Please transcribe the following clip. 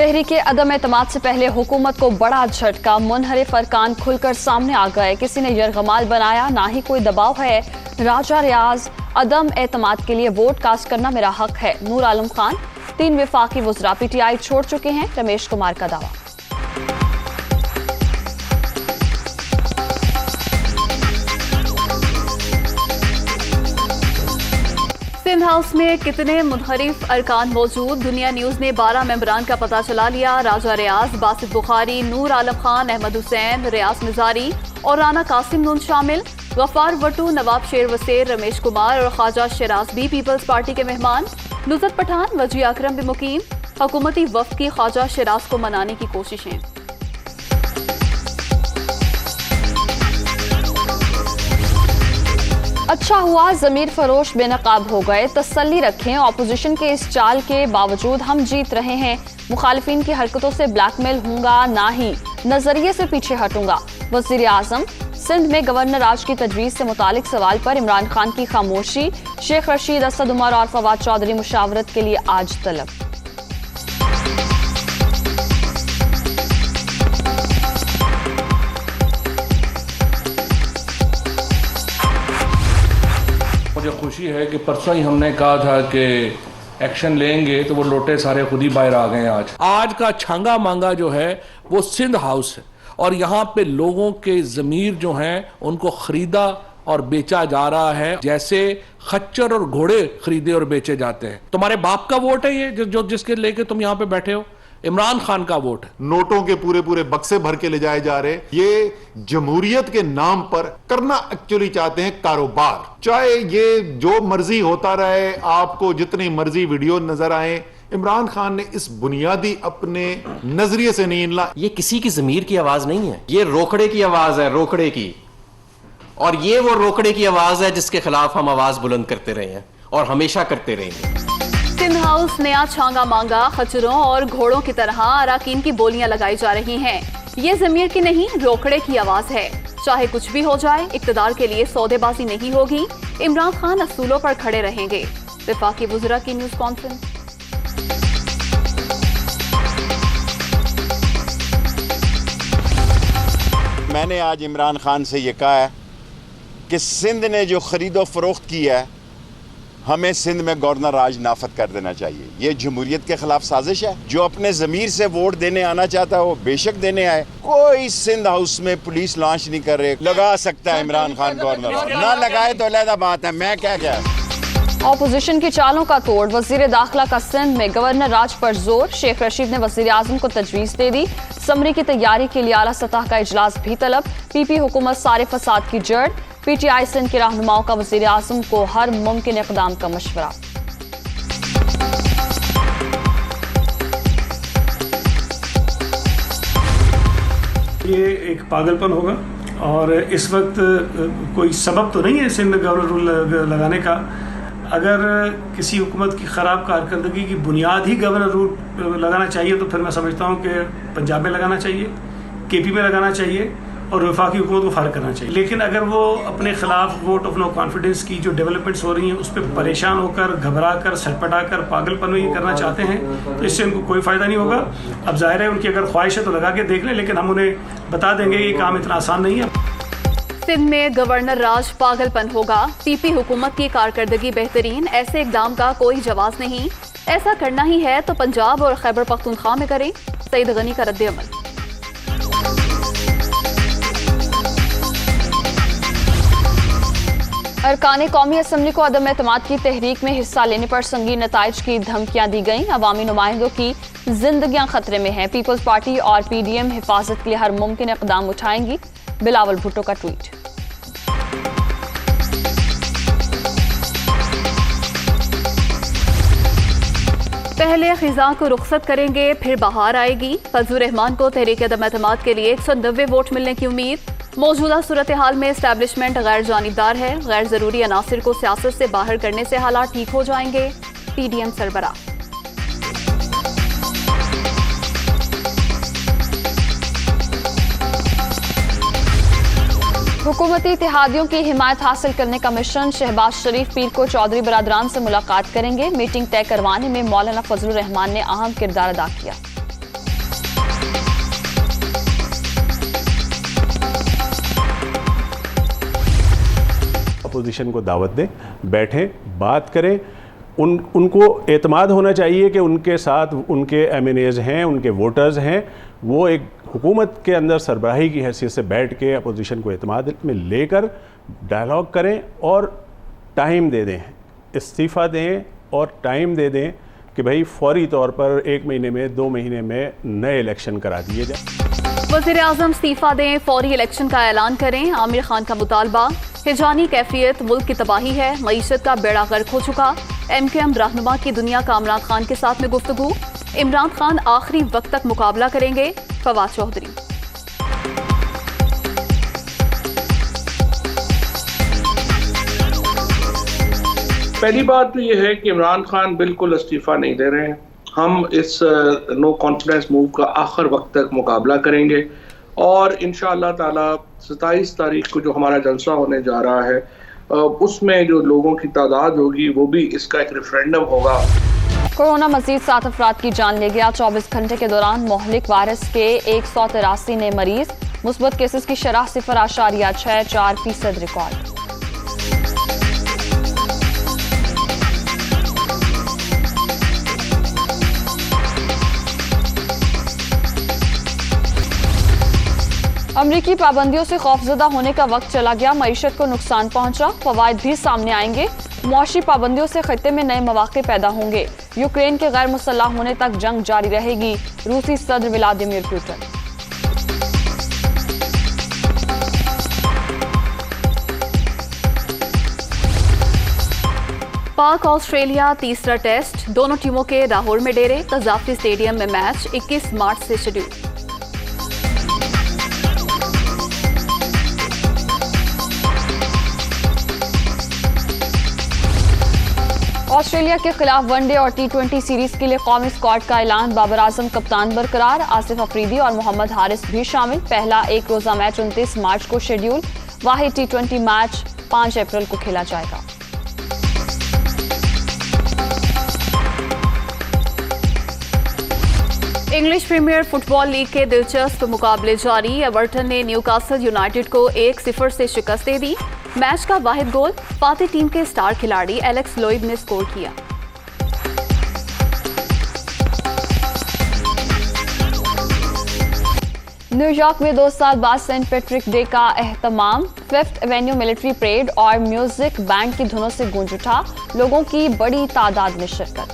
तहरीक अदम एतमाद से पहले हुकूमत को बड़ा झटका। मुनहरिफ अरकान खुलकर सामने आ गए। किसी ने यरगमाल बनाया, ना ही कोई दबाव है। राजा रियाज, अदम एतमाद के लिए वोट कास्ट करना मेरा हक है। नूर आलम खान, 3 वफाकी वज़रा PTI छोड़ चुके हैं, रमेश कुमार का दावा। सिंध हाउस में कितने मुनहरिफ अरकान मौजूद? दुनिया न्यूज ने 12 मेंबरान का पता चला लिया। राजा रियाज, बासित बुखारी, नूर आलम खान, अहमद हुसैन, रियाज निजारी और राना कासिम नून शामिल। गफ्फार वटू, नवाब शेर वसेर, रमेश कुमार और ख्वाजा शराज भी पीपल्स पार्टी के मेहमान। नुसरत पठान, वजी अकरम भी मुकीम। हुकूमती वफ्द की ख्वाजा शराज को मनाने की कोशिशें। अच्छा हुआ ज़मीर फरोश बेनकाब हो गए। तसल्ली रखें, ऑपोजिशन के इस चाल के बावजूद हम जीत रहे हैं। मुखालिफिन की हरकतों से ब्लैकमेल होऊंगा, ना ही नजरिए से पीछे हटूंगा। वज़ीर आज़म, सिंध में गवर्नर राज की तजवीज़ से मुतालिक सवाल पर इमरान खान की खामोशी। शेख रशीद, असद उमर और फवाद चौधरी मुशावरत के लिए आज तलब। मुझे खुशी है कि परसों ही हमने कहा था कि एक्शन लेंगे, तो वो लोटे सारे खुद ही बाहर आ गए हैं। आज का छांगा मांगा जो है वो सिंध हाउस है, और यहाँ पे लोगों के ज़मीर जो हैं उनको खरीदा और बेचा जा रहा है, जैसे खच्चर और घोड़े खरीदे और बेचे जाते हैं। तुम्हारे बाप का वोट है ये, जो जिसके लेके तुम यहाँ पे बैठे हो। इमरान खान का वोट है। नोटों के पूरे पूरे बक्से भर के ले जाए जा रहे। ये जमहूरियत के नाम पर करना एक्चुअली चाहते हैं कारोबार। चाहे ये जो मर्जी होता रहे, आपको जितनी मर्जी वीडियो नजर आए, इमरान खान ने इस बुनियादी अपने नजरिए से नहीं हिलना। ये किसी की जमीर की आवाज नहीं है, ये रोकड़े की आवाज है, रोकड़े की। और ये वो रोकड़े की आवाज है जिसके खिलाफ हम आवाज बुलंद करते रहे हैं और हमेशा करते रहेंगे। सिंध हाउस नया छांगा मांगा। खच्चरों और घोड़ों की तरह अराकीन की बोलियां लगाई जा रही हैं। ये जमीर की नहीं, रोकड़े की आवाज है। चाहे कुछ भी हो जाए, इक्तदार के लिए सौदेबाजी नहीं होगी। इमरान खान असूलों पर खड़े रहेंगे। वफाकी वज़रा की न्यूज कॉन्फ्रेंस। मैंने आज इमरान खान से ये कहा है कि सिंध ने जो खरीदो फरोख्त की है, हमें सिंध में गवर्नर राज नाफद कर देना चाहिए। ये जमहूरियत के खिलाफ साजिश है। जो अपने जमीर से वोट देने आना चाहता है वो बेशक देने आए। कोई सिंध हाउस में पुलिस लॉन्च नहीं कर रहे। लगा सकता है इमरान खान गवर्नर, ना लगाए तो अलग बात है। मैं क्या ऑपोजिशन की चालों का तोड़। वजीर दाखिला का सिंध में गवर्नर राज पर जोर। शेख रशीद ने वजीर आजम को तजवीज़ दे दी। समरी की तैयारी के लिए आला सतह का इजलास भी तलब। PP हुकूमत सारे फसाद की जड़। PTI सिंध के रहनुमाओं का वजीर आजम को हर मुमकिन इक़दाम का मशवरा। ये एक पागलपन होगा, और इस वक्त कोई सबब तो नहीं है सिंध में गवर्नर रूल लगाने का। अगर किसी हुकूमत की ख़राब कारकर्दगी की बुनियाद ही गवर्नर रूल लगाना चाहिए, तो फिर मैं समझता हूँ कि पंजाब में लगाना चाहिए, KP में लगाना चाहिए और वफाकी हुकूमत को फारिग करना चाहिए। लेकिन अगर वो अपने खिलाफ वोट ऑफ नो कॉन्फिडेंस की जो डेवलपमेंट्स हो रही हैं उस पर परेशान होकर, घबरा कर, सटपटा कर, पागलपन में ये करना चाहते हैं, तो इससे उनको कोई फ़ायदा नहीं होगा। अब जाहिर है उनकी अगर ख्वाहिश है तो लगा के देख लें, लेकिन हम उन्हें बता देंगे ये काम इतना आसान नहीं है। सिंध में गवर्नर राज पागलपन होगा। PP हुकूमत की कारकर्दगी बेहतरीन। ऐसे इकदाम का कोई जवाब नहीं। ऐसा करना ही है तो पंजाब और खैबर पख्तूनख्वा में करें। सईद गनी का रद्द-ए-अमल। अरकान कौमी असम्बली को अदम एतमाद की तहरीक में हिस्सा लेने पर संगीन नताइज की धमकियां दी गईं। अवामी नुमाइंदों की जिंदगियां खतरे में हैं। पीपल्स पार्टी और PDM हिफाजत के लिए हर मुमकिन इक़दाम उठाएंगी। बिलावल भुट्टो का ट्वीट। पहले खिजा को रुखसत करेंगे, फिर बहार आएगी। फजलुर रहमान को तहरीक अदम एतमाद के लिए 190 वोट मिलने की उम्मीद। मौजूदा सूरत हाल में एस्टैब्लिशमेंट गैर जानिबदार है। गैर जरूरी अनासिर को सियासत से बाहर करने से हालात ठीक हो जाएंगे। PDM सरबराह। हुकूमती इत्तेहादियों की हिमायत हासिल करने का मिशन। शहबाज शरीफ पीर को चौधरी बरादरान से मुलाकात करेंगे। मीटिंग तय करवाने में मौलाना फजलुर रहमान ने अहम किरदार अदा किया। अपोजिशन को दावत दें, बैठें, बात करें। उनको एतमाद होना चाहिए कि उनके साथ उनके एमएनएज़ हैं, उनके वोटर्स हैं, वो एक हुकूमत के अंदर सरबराही की हैसियत से बैठ के अपोजिशन को एतमाद में लेकर डायलॉग करें और टाइम दे दें, इस्तीफ़ा दें और टाइम दे दें कि भाई फौरी तौर पर 1 महीने में 2 महीने में नए इलेक्शन करा दिए जाए। वज़ीर आज़म इस्तीफ़ा दें, फौरी इलेक्शन का ऐलान करें। आमिर खान का मुतालबा। हिजानी कैफियत मुल्क की तबाही है, मईशत का बेड़ा गर्क हो चुका। MKM रहनुमा की दुनिया का इमरान खान के साथ में गुफ्तगू। इमरान खान आखिरी वक्त तक मुकाबला करेंगे। फवाद चौधरी। पहली बात तो ये है कि इमरान खान बिल्कुल इस्तीफा नहीं दे रहे हैं। हम इस नो कॉन्फिडेंस मूव का आखिर वक्त तक मुकाबला करेंगे और इंशाअल्लाह ताला 27 तारीख को जो हमारा जलसा होने जा रहा है उसमें जो लोगों की तादाद होगी वो भी इसका एक रेफरेंडम होगा। कोरोना मजीद 7 अफराद की जान ले गया। 24 घंटे के दौरान मोहलिक वायरस के 183 नए मरीज। मुस्बत केसेस की शरह 0.64% रिकॉर्ड। अमरीकी पाबंदियों से खौफजदा होने का वक्त चला गया। मईशत को नुकसान पहुंचा, फवायद भी सामने आएंगे। मुआशी पाबंदियों से खत्ते में नए मौके पैदा होंगे। यूक्रेन के गैर मुसल्लह होने तक जंग जारी रहेगी। रूसी सदर व्लादिमीर पुतिन। पाक ऑस्ट्रेलिया तीसरा टेस्ट। दोनों टीमों के लाहौर में डेरे। कज़ाफ़ी स्टेडियम में मैच 21 मार्च से शेड्यूल। ऑस्ट्रेलिया के खिलाफ वनडे और T20 सीरीज के लिए कौमी स्क्वाड का ऐलान। बाबर आजम कप्तान बरकरार। आसिफ अफरीदी और मोहम्मद हारिस भी शामिल। पहला एक रोजा मैच 29 मार्च को शेड्यूल। वाहिद T20 मैच 5 अप्रैल को खेला जाएगा। इंग्लिश प्रीमियर फुटबॉल लीग के दिलचस्प मुकाबले जारी। एवर्टन ने न्यूकासल यूनाइटेड को 1-0 से शिकस्त दे दी। मैच का वाहिद गोल फातिह टीम के स्टार खिलाड़ी एलेक्स लोइब ने स्कोर किया। न्यूयॉर्क में 2 साल बाद सेंट पैट्रिक डे का एहतमाम। 5th एवेन्यू मिलिट्री परेड और म्यूजिक बैंड की धुनों से गूंज उठा। लोगों की बड़ी तादाद में शिरकत।